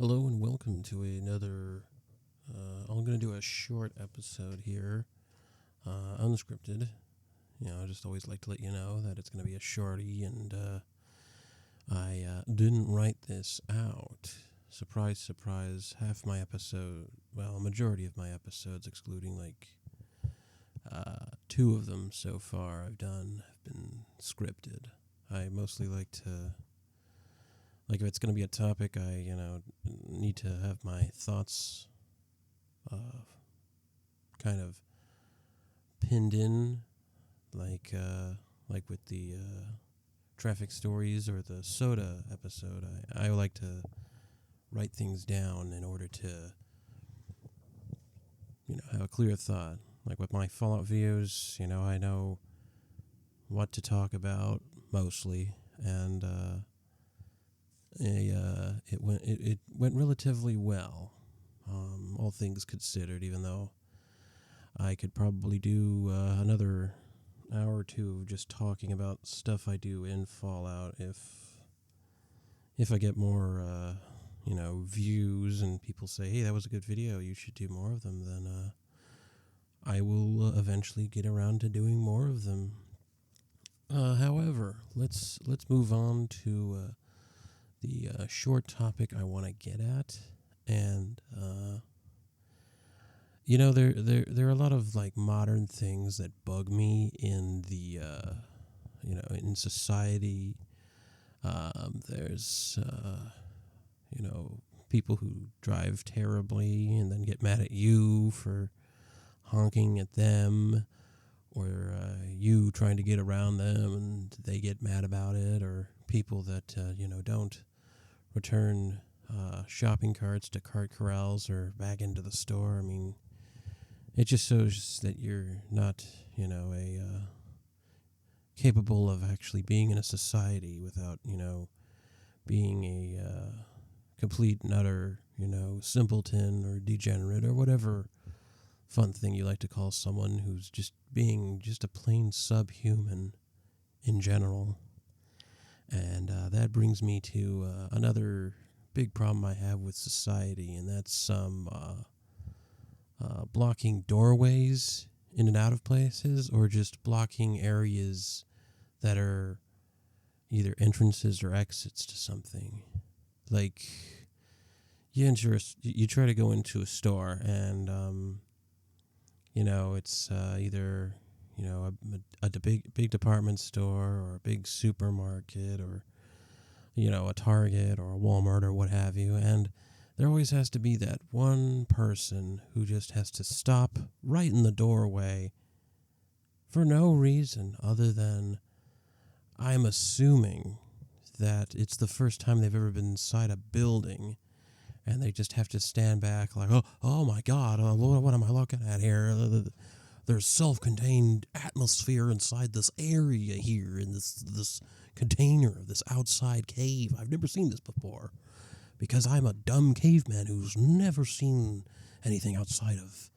Hello and welcome to another. I'm going to do a short episode here, unscripted. I just always like to let you know that it's going to be a shorty, and I didn't write this out. Surprise, surprise. Half my episode, well, a majority of my episodes, excluding like two of them so far I've done, have been scripted. I mostly like to. Like, if it's going to be a topic, I, need to have my thoughts kind of pinned in, like with the traffic stories or the soda episode. I like to write things down in order to, have a clear thought. Like with my Fallout videos, I know what to talk about mostly, and it went relatively well, all things considered. Even though I could probably do another hour or two of just talking about stuff I do in Fallout if I get more views and people say, hey, that was a good video, you should do more of them, then I will eventually get around to doing more of them. However, let's move on to the short topic I want to get at, and there are a lot of like modern things that bug me in the in society. There's people who drive terribly and then get mad at you for honking at them, or you trying to get around them and they get mad about it, or people that don't return shopping carts to cart corrals or back into the store. I mean, it just shows that you're not, capable of actually being in a society without, being a complete and utter, simpleton or degenerate or whatever fun thing you like to call someone who's just being just a plain subhuman in general. And that brings me to another big problem I have with society, and that's blocking doorways in and out of places, or just blocking areas that are either entrances or exits to something. Like, you try to go into a store, and it's either a big department store or a big supermarket, or a Target or a Walmart or what have you, and there always has to be that one person who just has to stop right in the doorway for no reason other than, I'm assuming that it's the first time they've ever been inside a building, and they just have to stand back like, oh my God, what am I looking at here? There's self-contained atmosphere inside this area here, in this container of this outside cave. I've never seen this before, because I'm a dumb caveman who's never seen anything outside of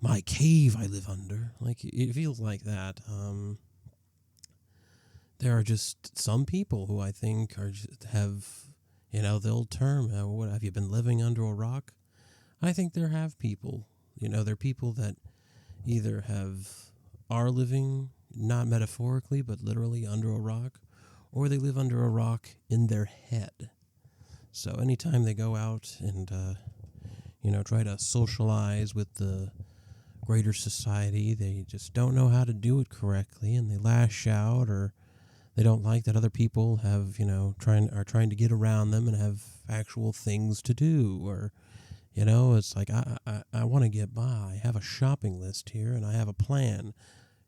my cave I live under. Like, it feels like that. There are just some people who I think have, the old term, what, have you been living under a rock? I think there have people, there are people that either are living, not metaphorically, but literally under a rock, or they live under a rock in their head. So anytime they go out and, try to socialize with the greater society, they just don't know how to do it correctly, and they lash out, or they don't like that other people have, are trying to get around them and have actual things to do, or, it's like, I want to get by. I have a shopping list here, and I have a plan.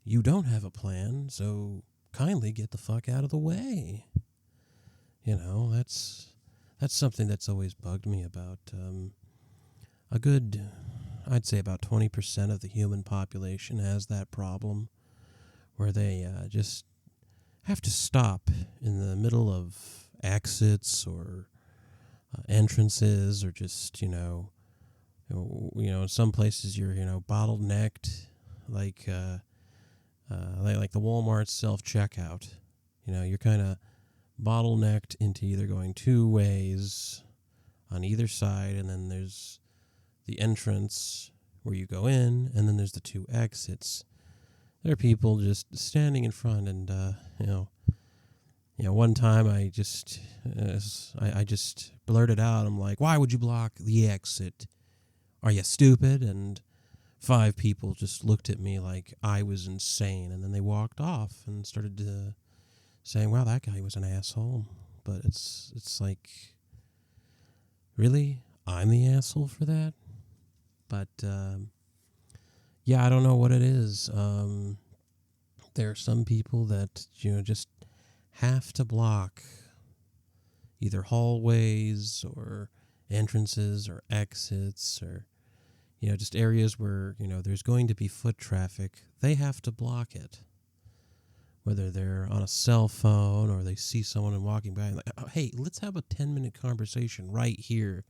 You don't have a plan, so kindly get the fuck out of the way. That's something that's always bugged me about I'd say about 20% of the human population has that problem, where they just have to stop in the middle of exits or entrances, or just, in some places you're, bottlenecked, like the Walmart self-checkout. You're kind of bottlenecked into either going two ways, on either side, and then there's the entrance where you go in, and then there's the two exits. There are people just standing in front, and one time I just blurted out, I'm like, "Why would you block the exit? Are you stupid?" And 5 people just looked at me like I was insane, and then they walked off and started saying, "Wow, that guy was an asshole." But it's like, really, I'm the asshole for that? But I don't know what it is. There are some people that just have to block either hallways or entrances or exits, or just areas where there's going to be foot traffic. They have to block it, whether they're on a cell phone or they see someone walking by and like, "Oh, hey, let's have a 10-minute conversation right here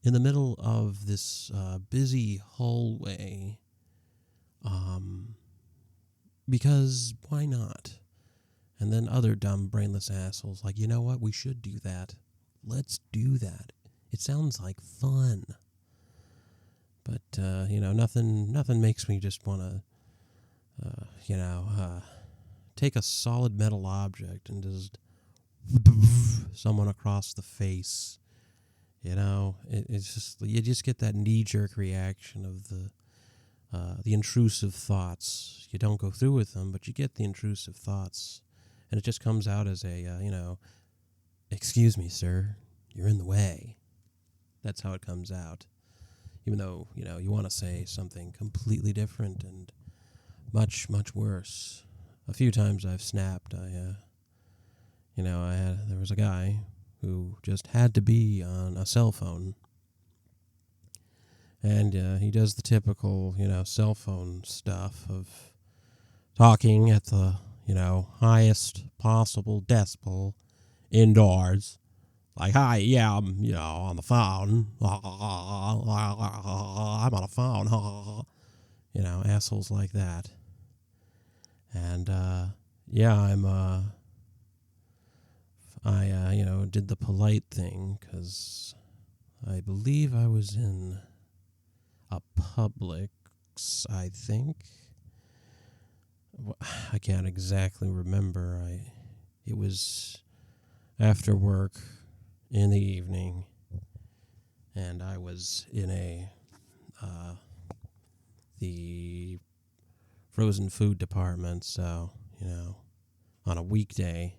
in the middle of this busy hallway, because why not?" And then other dumb, brainless assholes like, "You know what? We should do that. Let's do that. It sounds like fun." But nothing makes me just want to, take a solid metal object and just someone across the face. It's just, you just get that knee-jerk reaction of the intrusive thoughts. You don't go through with them, but you get the intrusive thoughts, and it just comes out as a "Excuse me, sir, you're in the way." That's how it comes out, even though you want to say something completely different and much, much worse. A few times I've snapped. There was a guy who just had to be on a cell phone. And he does the typical, cell phone stuff of talking at the, highest possible decibel indoors. Like, "Hi, yeah, I'm, on the phone. I'm on a phone." Assholes like that. And, I did the polite thing because I believe I was in a Publix, I think. I can't exactly remember. It was after work in the evening, and I was in the frozen food department, so, on a weekday.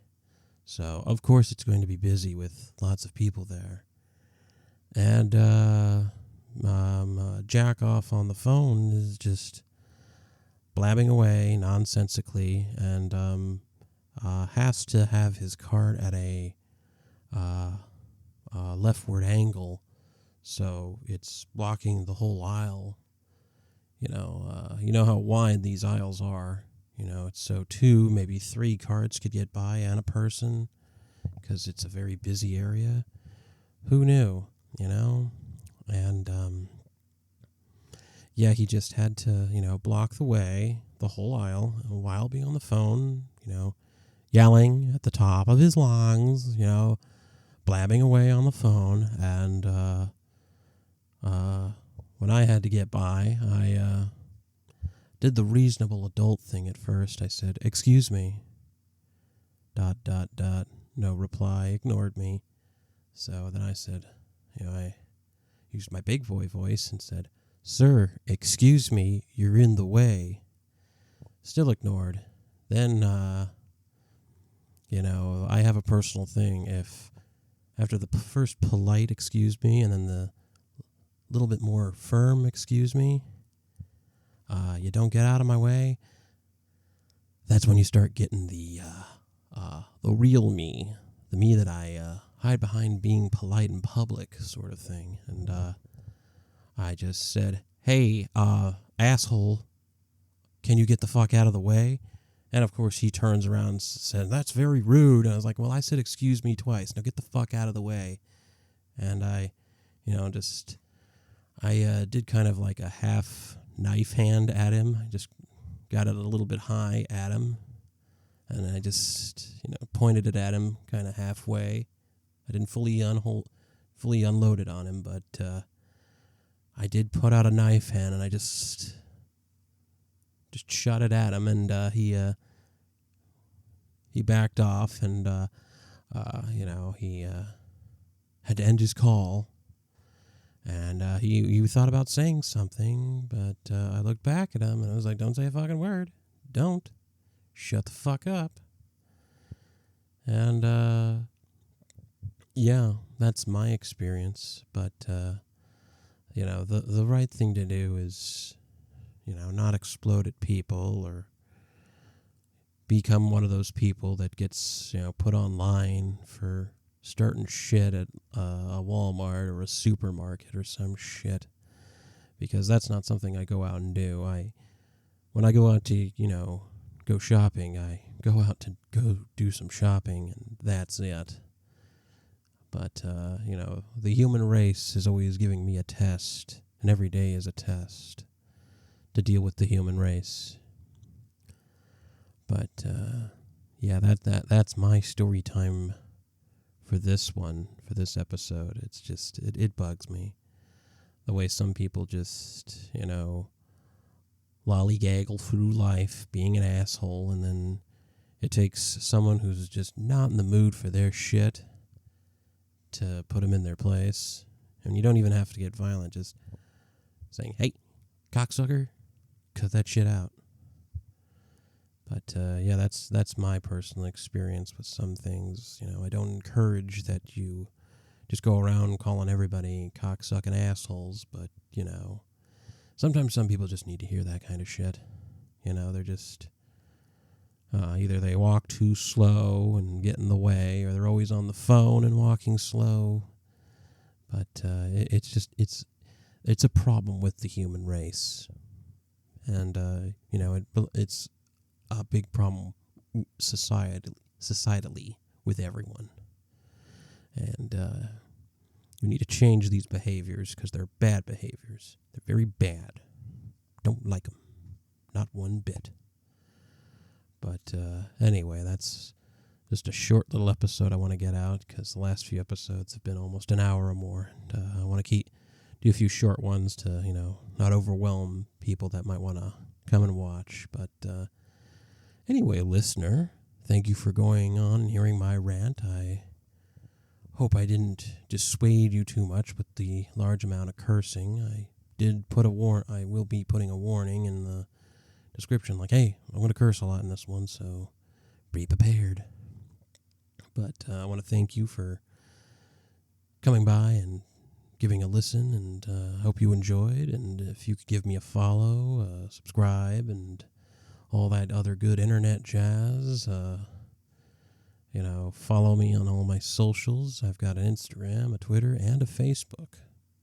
So, of course, it's going to be busy with lots of people there. And jack off on the phone is just blabbing away nonsensically, and has to have his cart at a leftward angle, so it's blocking the whole aisle. You know how wide these aisles are. It's so 2, maybe 3 carts could get by and a person, because it's a very busy area. Who knew? And he just had to block the way, the whole aisle, while being on the phone, yelling at the top of his lungs, blabbing away on the phone. And when I had to get by, I did the reasonable adult thing at first. I said, "Excuse me." ... No reply, ignored me. So then I said, I used my big boy voice and said, "Sir, excuse me, you're in the way." Still ignored. Then, I have a personal thing. If after the first polite "excuse me" and then the little bit more firm "excuse me," you don't get out of my way, that's when you start getting the real me, the me that I hide behind being polite in public, sort of thing. And I just said, "Hey, asshole, can you get the fuck out of the way?" And of course he turns around and said, "That's very rude." And I was like, "Well, I said excuse me twice. Now get the fuck out of the way." And I did kind of like a half knife hand at him. I just got it a little bit high at him, and I just pointed it at him kind of halfway. I didn't fully fully unloaded on him, but I did put out a knife hand, and I just shot it at him, and he backed off, and he had to end his call, and he thought about saying something, but I looked back at him, and I was like, "Don't say a fucking word. Don't. Shut the fuck up." And yeah, that's my experience, but the right thing to do is, not explode at people or become one of those people that gets, put online for starting shit at a Walmart or a supermarket or some shit, because that's not something I go out and do. When I go out to, go shopping, I go out to go do some shopping, and that's it. But, the human race is always giving me a test, and every day is a test to deal with the human race. But, yeah, that's my story time for this one, for this episode. It's just, it bugs me. The way some people just, lollygaggle through life being an asshole, and then it takes someone who's just not in the mood for their shit to put them in their place. And you don't even have to get violent, just saying, "Hey, cocksucker, cut that shit out." But yeah, that's my personal experience with some things. I don't encourage that you just go around calling everybody cocksucking assholes, but sometimes some people just need to hear that kind of shit. They're just either they walk too slow and get in the way, or they're always on the phone and walking slow. But it's a problem with the human race, and it's a big problem societally with everyone. And we need to change these behaviors, because they're bad behaviors. They're very bad. Don't like them. Not one bit. But anyway, that's just a short little episode I want to get out, because the last few episodes have been almost an hour or more. And I want to do a few short ones to, not overwhelm people that might want to come and watch. But anyway, listener, thank you for going on and hearing my rant. I hope I didn't dissuade you too much with the large amount of cursing. I did put I will be putting a warning in the description, like, "Hey, I'm going to curse a lot in this one, so be prepared." But I want to thank you for coming by and giving a listen, and hope you enjoyed. And if you could give me a follow, subscribe, and all that other good internet jazz, follow me on all my socials. I've got an Instagram, a Twitter, and a Facebook.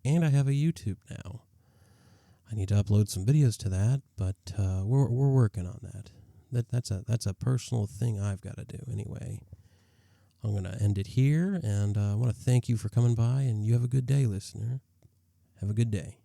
And I have a YouTube now. I need to upload some videos to that, but we're working on that. That's a personal thing I've got to do anyway. I'm going to end it here, and I want to thank you for coming by, and you have a good day, listener. Have a good day.